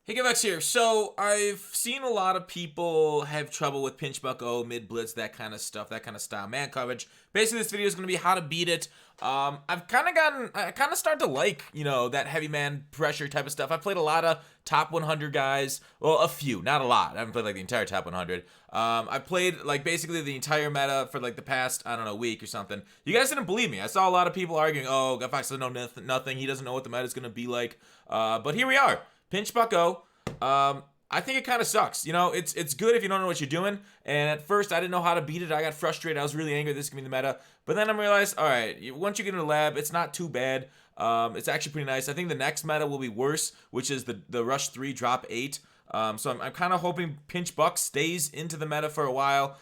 Hey, Givex here. So I've seen a lot of people have trouble with pinch buck O, mid blitz, that kind of stuff, that kind of style, man coverage. Basically, this video is going to be how to beat it. I kind of start to like, that heavy man pressure type of stuff. I've played a lot of top 100 guys. Well, a few, not a lot. I haven't played like the entire top 100. I've played like basically the entire meta for like the past, I don't know, week or something. You guys didn't believe me. I saw a lot of people arguing, oh, Givex doesn't know nothing. He doesn't know what the meta is going to be like. But here we are. Pinch buck O. I think it kind of sucks. It's good if you don't know what you're doing. And at first, I didn't know how to beat it. I got frustrated. I was really angry. This is gonna be the meta. But then I realized, all right, once you get in the lab, it's not too bad. It's actually pretty nice. I think the next meta will be worse, which is the Rush 3 drop 8. So I'm kind of hoping Pinch Buck stays into the meta for a while,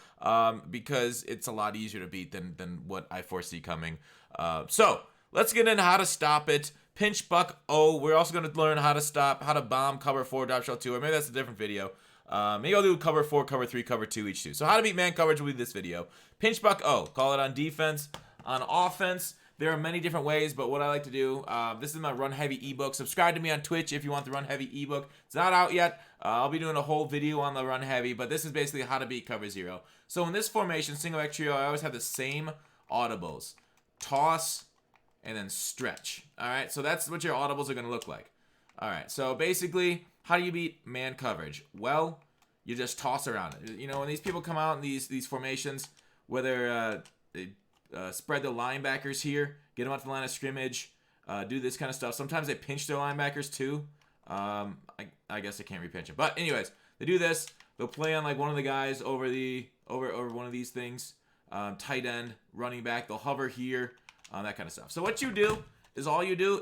because it's a lot easier to beat than what I foresee coming. So let's get into how to stop it. Pinch buck O. We're also going to learn how to bomb cover 4, drop shell 2, or maybe that's a different video. Maybe I'll do cover 4, cover 3, cover 2 each 2. So how to beat man coverage will be this video. Pinch buck O. Call it on defense. On offense, there are many different ways, but what I like to do, this is my run heavy ebook. Subscribe to me on Twitch if you want the run heavy ebook. It's not out yet. I'll be doing a whole video on the run heavy, but this is basically how to beat cover 0. So in this formation, single back trio, I always have the same audibles. Toss, and then stretch. All right, so that's what your audibles are going to look like. All right, so basically, how do you beat man coverage? Well, you just toss around it. When these people come out in these formations, whether they spread the linebackers here, get them out to the line of scrimmage, do this kind of stuff. Sometimes they pinch their linebackers too. I guess I can't repinch them. But anyways, they do this. They'll play on like one of the guys over one of these things. Tight end, running back. They'll hover here. That kind of stuff. So what you do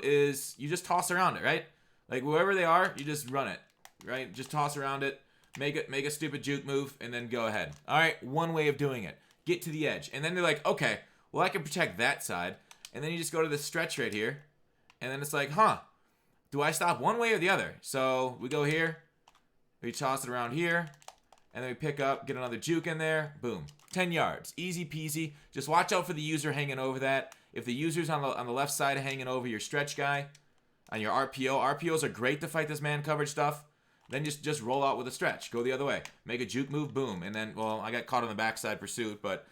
is you just toss around it, right? Like wherever they are, you just run it, right? Just toss around it, make a stupid juke move, and then go ahead. All right, one way of doing it. Get to the edge, and then they're like, okay, well I can protect that side, and then you just go to the stretch right here, and then it's like, do I stop one way or the other? So we go here, we toss it around here, and then we pick up, get another juke in there, boom, 10 yards, easy peasy. Just watch out for the user hanging over that. If the user's on the left side hanging over your stretch guy, on your RPOs are great to fight this man coverage stuff. Then just roll out with a stretch. Go the other way. Make a juke move, boom. And then, well, I got caught on the backside pursuit, but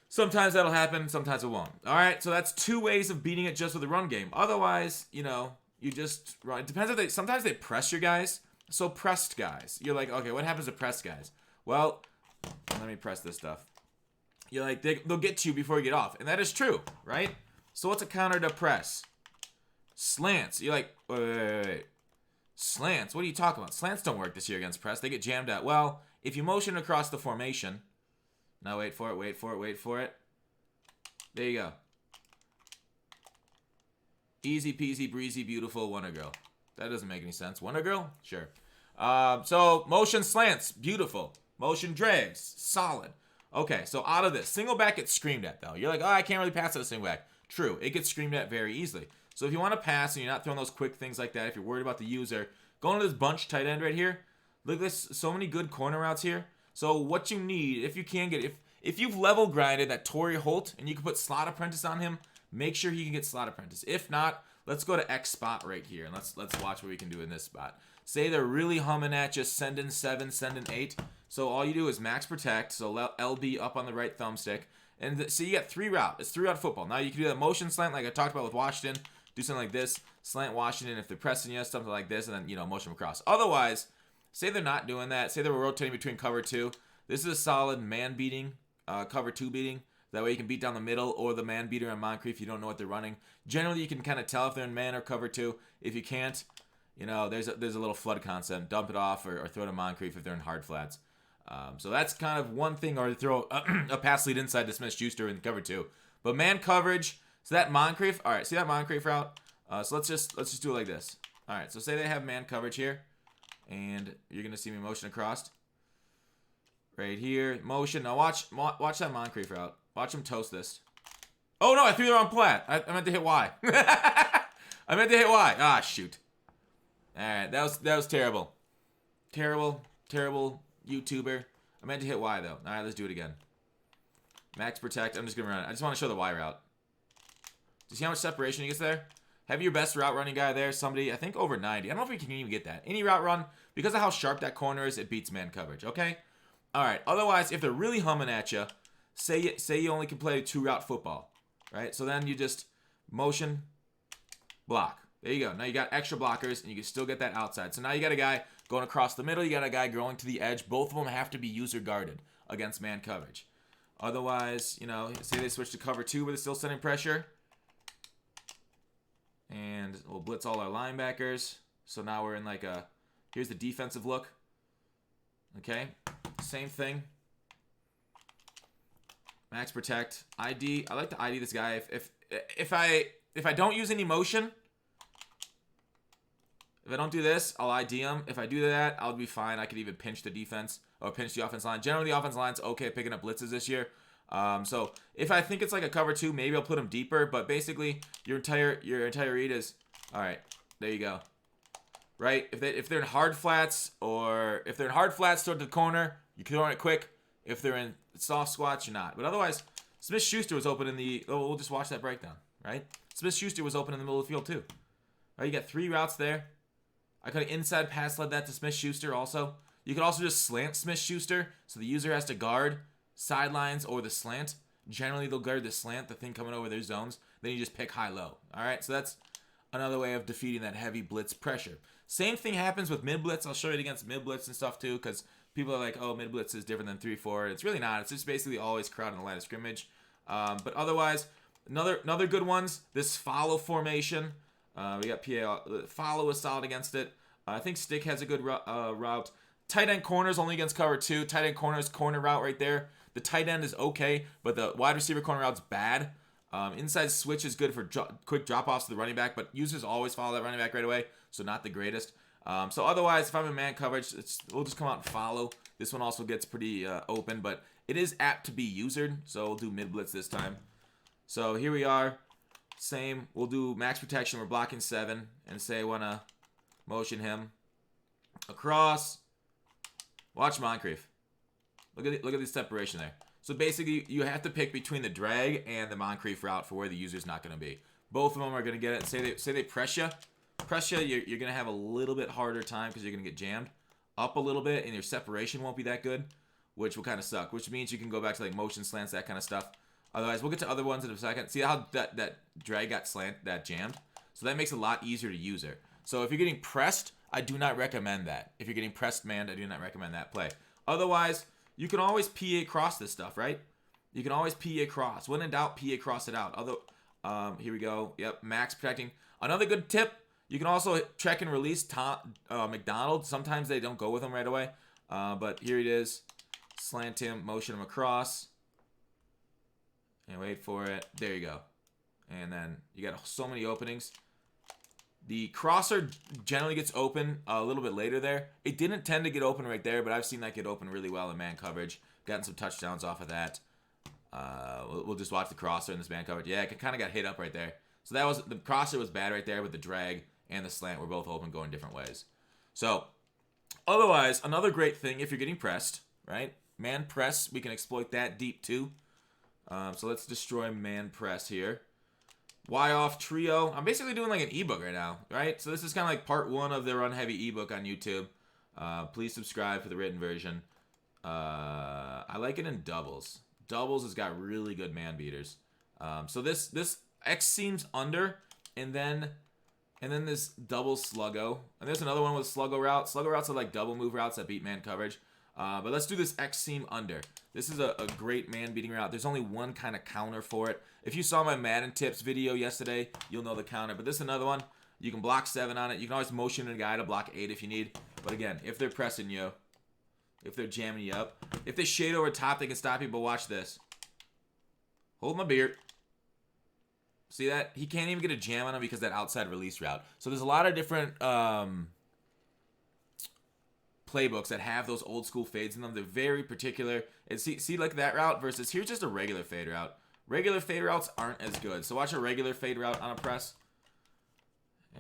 sometimes that'll happen, sometimes it won't. All right, so that's 2 ways of beating it just with a run game. Otherwise, you just run. It depends if sometimes they press your guys. So pressed guys, you're like, okay, what happens to pressed guys? Well, let me press this stuff. You're like, they'll get to you before you get off. And that is true, right? So what's a counter to press? Slants. You're like, wait. Slants? What are you talking about? Slants don't work this year against press. They get jammed out. Well, if you motion across the formation. Now wait for it. There you go. Easy peasy, breezy, beautiful, Wonder Girl. That doesn't make any sense. Wonder Girl? Sure. So motion slants, beautiful. Motion drags, solid. Okay, so out of this, single back gets screamed at, though. You're like, oh, I can't really pass at a single back. True, it gets screamed at very easily. So if you want to pass and you're not throwing those quick things like that, if you're worried about the user, go into this bunch tight end right here. Look at this, so many good corner routes here. So what you need, if you can get, if you've level grinded that Torrey Holt and you can put Slot Apprentice on him, make sure he can get Slot Apprentice. If not, let's go to X spot right here and let's watch what we can do in this spot. Say they're really humming at just sending 7, sending 8. So all you do is max protect, so LB up on the right thumbstick. And so you got 3 route. It's 3 route football. Now you can do that motion slant like I talked about with Washington. Do something like this. Slant Washington if they're pressing you, something like this, and then, motion across. Otherwise, say they're not doing that. Say they were rotating between cover 2. This is a solid man beating, cover 2 beating. That way you can beat down the middle or the man beater on Moncrief if you don't know what they're running. Generally, you can kind of tell if they're in man or cover 2. If you can't, there's a little flood concept. Dump it off or throw it to Moncrief if they're in hard flats. So that's kind of one thing, or to throw a pass lead inside to Smith Schuster in cover 2. But man coverage, so that Moncrief, all right, see that Moncrief route? So let's just do it like this. All right, so say they have man coverage here, and you're gonna see me motion across. Right here, motion. Now watch that Moncrief route. Watch him toast this. Oh no, I threw the wrong plat. I meant to hit Y. I meant to hit Y. Ah, shoot. All right, that was terrible. Terrible YouTuber. I meant to hit Y, though. All right, let's do it again. Max protect. I'm just going to run it. I just want to show the Y route. Do you see how much separation he gets there? Have your best route running guy there, somebody, I think over 90. I don't know if we can even get that. Any route run, because of how sharp that corner is, it beats man coverage, okay? All right, otherwise, if they're really humming at you, say you only can play 2-route football, right? So then you just motion, block. There you go. Now you got extra blockers, and you can still get that outside. So now you got a guy going across the middle. You got a guy going to the edge. Both of them have to be user guarded against man coverage. Otherwise, you know, say they switch to cover 2, but they're still sending pressure. And we'll blitz all our linebackers. So now we're in like a, here's the defensive look. Okay, same thing. Max protect, ID. I like to ID this guy. If I don't use any motion, if I don't do this, I'll ID him. If I do that, I'll be fine. I could even pinch the defense or pinch the offense line. Generally, the offense line's okay at picking up blitzes this year. So if I think it's like a cover 2, maybe I'll put him deeper. But basically, your entire read is, all right, there you go. Right? If they're in hard flats toward the corner, you can throw it quick. If they're in soft squats, you're not. But otherwise, Smith-Schuster was open in the... Oh, we'll just watch that breakdown, right? Smith-Schuster was open in the middle of the field, too. Right, you got 3 routes there. I could have inside pass led that to Smith-Schuster also. You could also just slant Smith-Schuster, so the user has to guard sidelines or the slant. Generally, they'll guard the slant, the thing coming over their zones. Then you just pick high-low. All right, so that's another way of defeating that heavy blitz pressure. Same thing happens with mid-blitz. I'll show you it against mid-blitz and stuff, too, because... people are like, oh, mid-blitz is different than 3-4. It's really not. It's just basically always crowding the line of scrimmage. But otherwise, another good ones, this follow formation. We got PA. Follow is solid against it. I think stick has a good route. Tight end corners only against cover 2. Tight end corners, corner route right there. The tight end is okay, but the wide receiver corner route's bad. Inside switch is good for quick drop-offs to the running back, but users always follow that running back right away, so not the greatest. So otherwise, if I'm in man coverage, we'll just come out and follow. This one also gets pretty open, but it is apt to be usered, so we'll do mid-blitz this time. So here we are. Same. We'll do max protection. We're blocking 7, and say I want to motion him across. Watch Moncrief. Look at the separation there. So basically, you have to pick between the drag and the Moncrief route for where the user's not going to be. Both of them are going to get it. Say they press you. You're going to have a little bit harder time because you're going to get jammed up a little bit, and your separation won't be that good, which will kind of suck, which means you can go back to like motion slants, that kind of stuff. Otherwise, we'll get to other ones in a second. See how that drag got that jammed? So that makes it a lot easier to use her. So if you're getting pressed, I do not recommend that. If you're getting pressed manned, I do not recommend that play. Otherwise, you can always PA cross this stuff, right? You can always PA cross. When in doubt, PA cross it out. Here we go. Yep, max protecting. Another good tip, you can also check and release McDonald. Sometimes they don't go with him right away. But here it is. Slant him, motion him across. And wait for it. There you go. And then you got so many openings. The crosser generally gets open a little bit later there. It didn't tend to get open right there, but I've seen that get open really well in man coverage. Gotten some touchdowns off of that. We'll just watch the crosser in this man coverage. Yeah, it kind of got hit up right there. So the crosser was bad right there, but the drag and the slant were both open, going different ways. So otherwise, another great thing if you're getting pressed, right? Man press, we can exploit that deep too. So let's destroy man press here. Y off trio. I'm basically doing like an ebook right now, right? So this is kind of like part 1 of the Run Heavy ebook on YouTube. Please subscribe for the written version. I like it in doubles. Doubles has got really good man beaters. So this X seams under, and then this double sluggo. And there's another one with sluggo route. Sluggo routes are like double move routes that beat man coverage. But let's do this X seam under. This is a great man beating route. There's only one kind of counter for it. If you saw my Madden tips video yesterday, you'll know the counter. But this is another one. You can block 7 on it. You can always motion a guy to block 8 if you need. But again, if they're pressing you, if they're jamming you up, if they shade over top, they can stop you. But watch this. Hold my beard. See that? He can't even get a jam on him because of that outside release route. So there's a lot of different playbooks that have those old school fades in them. They're very particular. And see like that route versus here's just a regular fade route. Regular fade routes aren't as good. So watch a regular fade route on a press.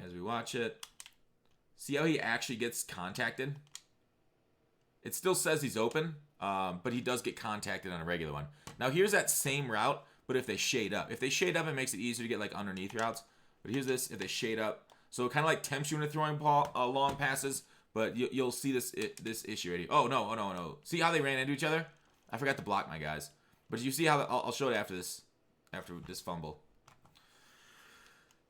As we watch it. See how he actually gets contacted? It still says he's open, but he does get contacted on a regular one. Now here's that same route, but if they shade up. If they shade up, it makes it easier to get like underneath routes. But here's this if they shade up. So it kind of like tempts you into throwing long passes, but you'll see this issue right here. Oh, no. See how they ran into each other? I forgot to block my guys. But you see how, I'll show it after this fumble.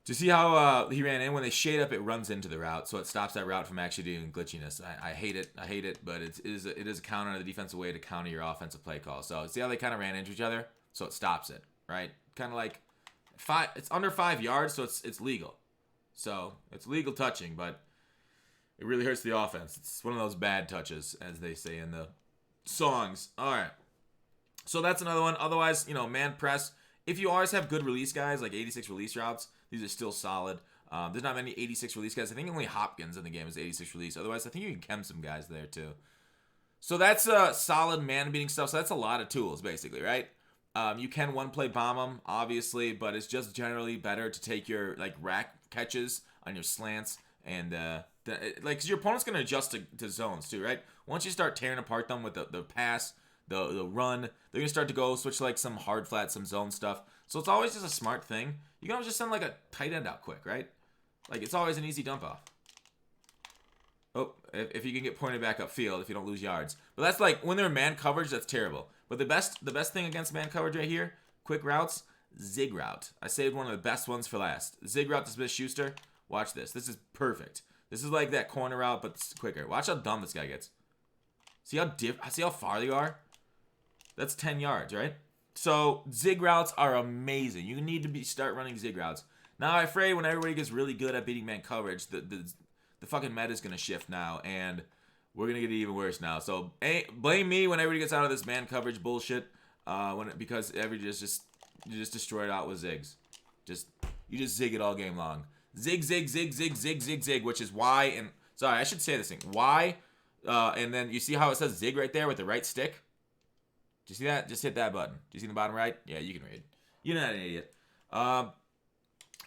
Do you see how he ran in? When they shade up, it runs into the route, so it stops that route from actually doing glitchiness. I hate it, but it is a counter, the defensive way to counter your offensive play call. So see how they kind of ran into each other? So it stops it, right? Kind of like it's under 5 yards, so it's legal. So it's legal touching, but it really hurts the offense. It's one of those bad touches, as they say in the songs. All right. So that's another one. Otherwise, man press. If you always have good release guys, like 86 release routes, these are still solid. There's not many 86 release guys. I think only Hopkins in the game is 86 release. Otherwise, I think you can chem some guys there too. So that's solid man-beating stuff. So that's a lot of tools, basically, right? You can one-play bomb them, obviously, but it's just generally better to take your rack catches on your slants and because your opponent's going to adjust to zones too, right? Once you start tearing apart them with the pass, the run, they're going to start to go switch to some hard flat, some zone stuff. So it's always just a smart thing. You can always just send a tight end out quick, right? It's always an easy dump off. Oh, if you can get pointed back upfield, if you don't lose yards. But that's when they're in man coverage, that's terrible. But the best thing against man coverage right here, quick routes, zig route. I saved one of the best ones for last. Zig route to Smith-Schuster. Watch this. This is perfect. This is like that corner route, but it's quicker. Watch how dumb this guy gets. See how far they are? That's 10 yards, right? So zig routes are amazing. You need to start running zig routes. Now I'm afraid when everybody gets really good at beating man coverage, the fucking meta is gonna shift now, and we're gonna get it even worse now. So blame me when everybody gets out of this man coverage bullshit. Because everybody you just destroy it out with zigs. You just zig it all game long. Zig, zig, zig, zig, zig, zig, zig, which is why. And sorry, I should say this thing. Why? And then you see how it says zig right there with the right stick. Do you see that? Just hit that button. Do you see the bottom right? Yeah, you can read. You're not an idiot. But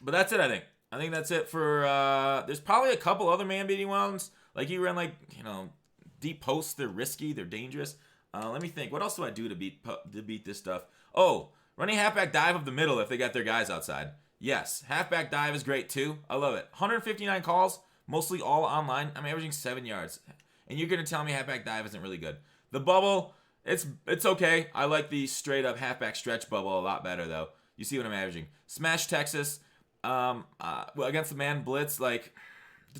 that's it, I think. I think that's it for, there's probably a couple other man-beating ones. You run, deep posts. They're risky. They're dangerous. Let me think. What else do I do to beat this stuff? Oh, running halfback dive up the middle if they got their guys outside. Yes, halfback dive is great, too. I love it. 159 calls, mostly all online. I'm averaging 7 yards. And you're going to tell me halfback dive isn't really good. The bubble... It's okay. I like the straight up halfback stretch bubble a lot better though. You see what I'm averaging. Smash Texas. Against the man blitz, the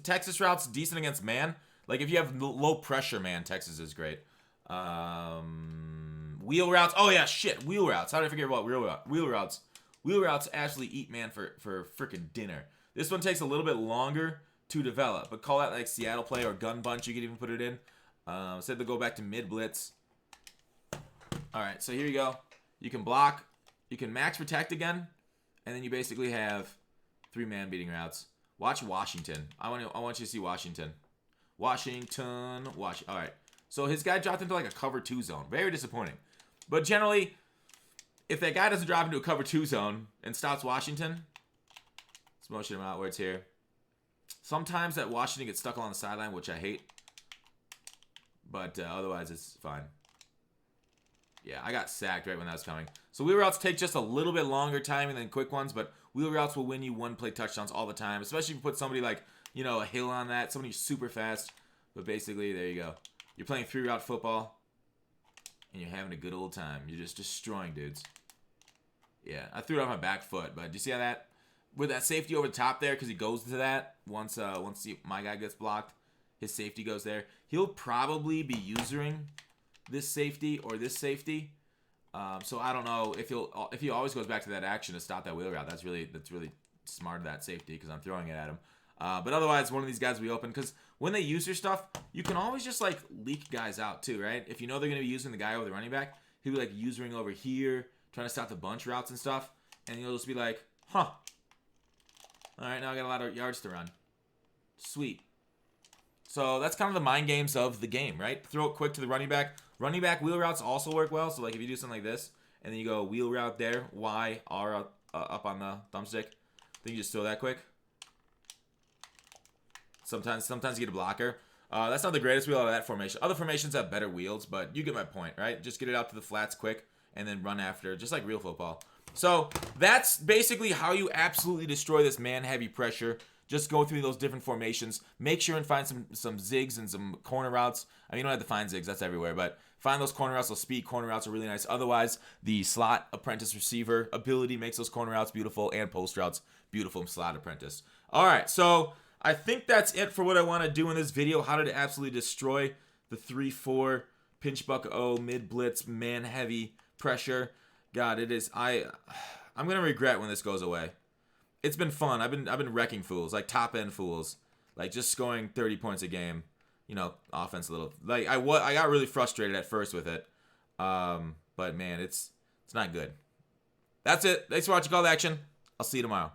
Texas route's decent against man. If you have low pressure man, Texas is great. Wheel routes. Oh yeah, shit. Wheel routes. How did I forget about wheel routes? Wheel routes actually eat man for freaking dinner. This one takes a little bit longer to develop, but call that Seattle play or gun bunch. You could even put it in. Said to go back to mid blitz. All right, so here you go. You can block. You can max protect again, and then you basically have 3 man beating routes. Watch Washington. I want you to see Washington. Washington. All right. So his guy dropped into a cover 2 zone. Very disappointing. But generally, if that guy doesn't drop into a cover 2 zone and stops Washington, let's motion him out where it's here. Sometimes that Washington gets stuck along the sideline, which I hate. But otherwise, it's fine. Yeah, I got sacked right when that was coming. So wheel routes take just a little bit longer timing than quick ones, but wheel routes will win you one-play touchdowns all the time, especially if you put somebody a Hill on that, somebody super fast. But basically, there you go. You're playing 3-route football, and you're having a good old time. You're just destroying dudes. Yeah, I threw it on my back foot, but do you see how that? With that safety over the top there, because he goes to that once my guy gets blocked, his safety goes there. He'll probably be using this safety or this safety. So I don't know if he always goes back to that action to stop that wheel route. That's really smart of that safety because I'm throwing it at him. But otherwise, one of these guys will be open because when they use your stuff, you can always just leak guys out too, right? If you know they're going to be using the guy over the running back, he'll be using over here, trying to stop the bunch routes and stuff, and you'll just be like, huh. All right, now I got a lot of yards to run. Sweet. So that's kind of the mind games of the game, right? Throw it quick to the running back. Running back wheel routes also work well. So if you do something like this, and then you go wheel route there, Y, R up on the thumbstick, then you just throw that quick. Sometimes you get a blocker. That's not the greatest wheel out of that formation. Other formations have better wheels, but you get my point, right? Just get it out to the flats quick, and then run after, just like real football. So that's basically how you absolutely destroy this man-heavy pressure. Just go through those different formations. Make sure and find some zigs and some corner routes. I mean, you don't have to find zigs. That's everywhere. But find those corner routes. Those speed corner routes are really nice. Otherwise, the slot apprentice receiver ability makes those corner routes beautiful, and post routes beautiful from slot apprentice. All right, so I think that's it for what I want to do in this video. How to absolutely destroy the 3-4 pinch buck O mid blitz man heavy pressure. God, it is. I'm gonna regret when this goes away. It's been fun. I've been wrecking fools, like top end fools, like just scoring 30 points a game. You know, offense a little. Like I got really frustrated at first with it, but man, it's not good. That's it. Thanks for watching Call to Action. I'll see you tomorrow.